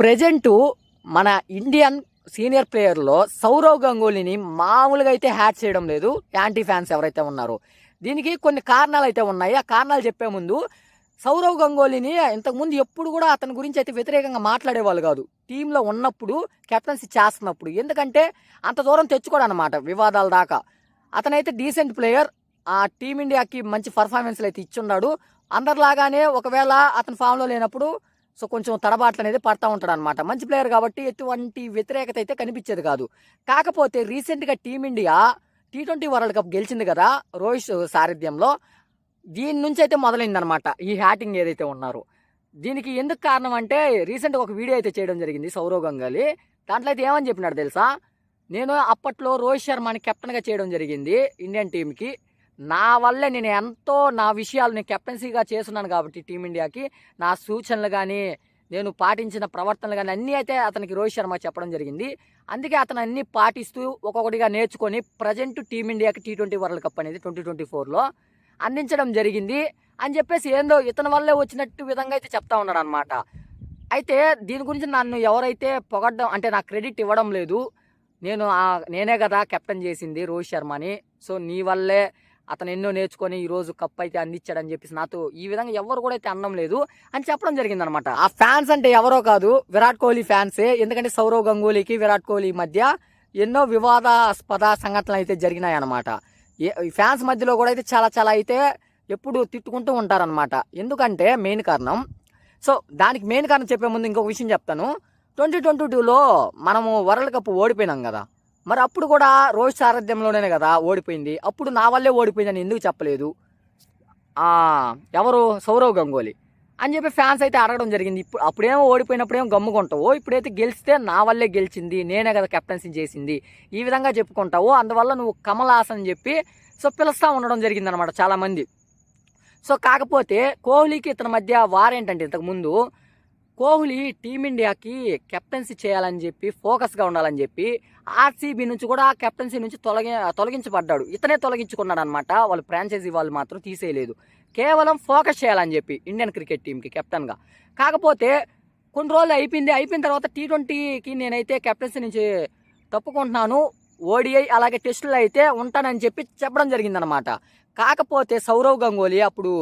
Present మన Indian senior ప్లేయర్లో Sourav గంగూలీని మామూలుగా అయితే హ్యాట్ చేయడం లేదు యాంటీ ఫ్యాన్స్ ఎవరైతే ఉన్నారో. దీనికి కొన్ని కారణాలు అయితే ఉన్నాయి. ఆ కారణాలు చెప్పే ముందు సౌరవ్ గంగూలీని ఇంతకుముందు ఎప్పుడు కూడా అతని గురించి అయితే వ్యతిరేకంగా మాట్లాడేవాళ్ళు కాదు టీంలో ఉన్నప్పుడు, కెప్టెన్సీ చేస్తున్నప్పుడు. ఎందుకంటే అంత దూరం తెచ్చుకోడు అనమాట వివాదాల దాకా. అతనైతే డీసెంట్ ప్లేయర్, ఆ టీమిండియాకి మంచి పర్ఫార్మెన్స్లు అయితే ఇచ్చున్నాడు. అందరిలాగానే ఒకవేళ అతని ఫామ్లో లేనప్పుడు కొంచెం తడబాట్లు అనేది పడతా ఉంటాడు అనమాట. మంచి ప్లేయర్ కాబట్టి ఎటువంటి వ్యతిరేకత అయితే కనిపించేది కాదు. కాకపోతే రీసెంట్గా టీమిండియా T20 వరల్డ్ కప్ గెలిచింది కదా రోహిత్ సారథ్యంలో. దీని నుంచి అయితే మొదలైందనమాట ఈ హ్యాటింగ్ ఏదైతే ఉన్నారో. దీనికి ఎందుకు కారణం అంటే రీసెంట్గా ఒక వీడియో అయితే చేయడం జరిగింది సౌరవ్ గంగూలీ. దాంట్లో అయితే ఏమని చెప్పినాడు తెలుసా? నేను అప్పట్లో రోహిత్ శర్మని కెప్టెన్గా చేయడం జరిగింది ఇండియన్ టీంకి. నా వల్లే నేను ఎంతో నా విషయాలు నేను కెప్టెన్సీగా చేస్తున్నాను కాబట్టి టీమిండియాకి నా సూచనలు కానీ నేను పాటించిన ప్రవర్తనలు కానీ అన్నీ అయితే అతనికి రోహిత్ శర్మ చెప్పడం జరిగింది. అందుకే అతను అన్నీ పాటిస్తూ ఒక్కొక్కటిగా నేర్చుకొని ప్రజెంట్ టీమిండియాకి T20 వరల్డ్ కప్ అనేది 2024లో అందించడం జరిగింది అని చెప్పేసి ఏందో ఇతని వల్లే వచ్చినట్టు విధంగా అయితే చెప్తా ఉన్నాడు అనమాట. అయితే దీని గురించి నన్ను ఎవరైతే పొగడ్డం అంటే నాకు క్రెడిట్ ఇవ్వడం లేదు, నేనే కదా కెప్టెన్ చేసింది రోహిత్ శర్మని, సో నీ వల్లే అతను ఎన్నో నేర్చుకొని ఈరోజు కప్ అయితే అందించాడని చెప్పేసి నాతో ఈ విధంగా ఎవరు కూడా అయితే అనడం లేదు అని చెప్పడం జరిగిందనమాట. ఆ ఫ్యాన్స్ అంటే ఎవరో కాదు, విరాట్ కోహ్లీ ఫ్యాన్సే. ఎందుకంటే సౌరవ్ గంగూలీకి విరాట్ కోహ్లీ మధ్య ఎన్నో వివాదాస్పద సంఘటనలు అయితే జరిగినాయి అనమాట. ఫ్యాన్స్ మధ్యలో కూడా అయితే చాలా అయితే ఎప్పుడు తిట్టుకుంటూ ఉంటారనమాట. ఎందుకంటే మెయిన్ కారణం, సో దానికి మెయిన్ కారణం చెప్పే ముందు ఇంకొక విషయం చెప్తాను. 2022లో మనము వరల్డ్ కప్ ఓడిపోయినాం కదా, మరి అప్పుడు కూడా రోహిత్ సారథ్యంలోనే కదా ఓడిపోయింది. అప్పుడు నా వల్లే ఓడిపోయిందని ఎందుకు చెప్పలేదు ఎవరు? సౌరవ్ గంగూలీ అని చెప్పి ఫ్యాన్స్ అయితే అడగడం జరిగింది. అప్పుడేమో ఓడిపోయినప్పుడేమో గమ్ముకుంటావు, ఇప్పుడైతే గెలిస్తే నా వల్లే గెలిచింది, నేనే కదా కెప్టెన్సీ చేసింది, ఈ విధంగా చెప్పుకుంటావు, అందువల్ల నువ్వు కమల్ హాసన్ అని చెప్పి పిలుస్తూ ఉండడం జరిగిందనమాట చాలామంది. కాకపోతే కోహ్లీకి ఇతని మధ్య వారేంటంటే ఇంతకుముందు కోహ్లీ టీమిండియాకి కెప్టెన్సీ చేయాలని చెప్పి ఫోకస్గా ఉండాలని చెప్పి ఆర్సీబీ నుంచి కూడా కెప్టెన్సీ నుంచి తొలగించబడ్డాడు. ఇతనే తొలగించుకున్నాడు అనమాట. వాళ్ళు ఫ్రాంచైజీ వాళ్ళు మాత్రం తీసేయలేదు, కేవలం ఫోకస్ చేయాలని చెప్పి ఇండియన్ క్రికెట్ టీంకి కెప్టెన్గా. కాకపోతే కొన్ని రోజులు అయిపోయిన తర్వాత T20కి నేనైతే కెప్టెన్సీ నుంచి తప్పుకుంటున్నాను, ఓడిఐ అలాగే టెస్టులు అయితే ఉంటానని చెప్పి చెప్పడం జరిగిందనమాట. కాకపోతే సౌరవ్ గంగూలీ అప్పుడు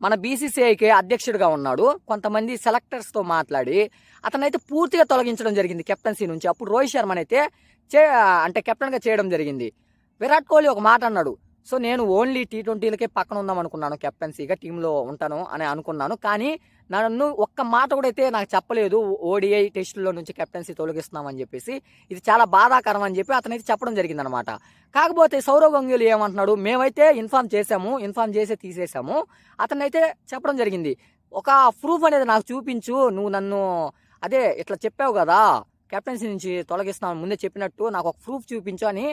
మన BCCIకి అధ్యక్షుడిగా ఉన్నాడు. కొంతమంది సెలెక్టర్స్తో మాట్లాడి అతనైతే పూర్తిగా తొలగించడం జరిగింది కెప్టెన్సీ నుంచి. అప్పుడు రోహిత్ శర్మనైతే అంటే కెప్టెన్గా చేయడం జరిగింది. విరాట్ కోహ్లీ ఒక మాట అన్నాడు, నేను ఓన్లీ T20లకే పక్కన ఉందాం అనుకున్నాను, కెప్టెన్సీగా టీంలో ఉంటాను అని అనుకున్నాను, కానీ నన్ను ఒక్క మాట కూడా అయితే నాకు చెప్పలేదు ఓడిఐ టెస్టుల్లో నుంచి కెప్టెన్సీ తొలగిస్తున్నామని చెప్పేసి. ఇది చాలా బాధాకరం అని చెప్పి అతనైతే చెప్పడం జరిగిందనమాట. కాకపోతే సౌరవ్ గంగూలీ ఏమంటున్నాడు, మేమైతే ఇన్ఫార్మ్ చేసే తీసేసాము, అతనైతే చెప్పడం జరిగింది, ఒక ప్రూఫ్ అనేది నాకు చూపించు, నువ్వు నన్ను అదే ఇట్లా చెప్పావు కదా కెప్టెన్సీ నుంచి తొలగిస్తున్నాను ముందే చెప్పినట్టు, నాకు ఒక ప్రూఫ్ చూపించు అని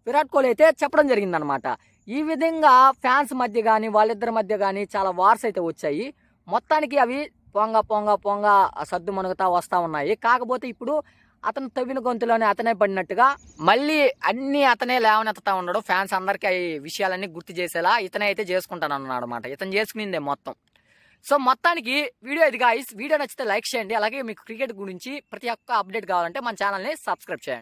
విరాట్ కోహ్లీ అయితే చెప్పడం జరిగిందనమాట. ఈ విధంగా ఫ్యాన్స్ మధ్య కానీ వాళ్ళిద్దరి మధ్య కానీ చాలా వార్స్ అయితే వచ్చాయి. మొత్తానికి అవి పొంగ సద్దు మనుగుతా వస్తూ ఉన్నాయి. కాకపోతే ఇప్పుడు అతను తవ్విన గొంతులోనే అతనే పడినట్టుగా మళ్ళీ అన్నీ అతనే లేవనెత్తుతా ఉన్నాడు. ఫ్యాన్స్ అందరికీ ఈ విషయాలన్నీ గుర్తు చేసేలా ఇతనే అయితే చేసుకుంటాను అన్నాడు అనమాట. ఇతను చేసుకునిందే మొత్తం. మొత్తానికి వీడియో ఇది గాయ్స్. వీడియో నచ్చితే లైక్ చేయండి. అలాగే మీకు క్రికెట్ గురించి ప్రతి ఒక్క అప్డేట్ కావాలంటే మన ఛానల్ని సబ్స్క్రైబ్ చేయండి.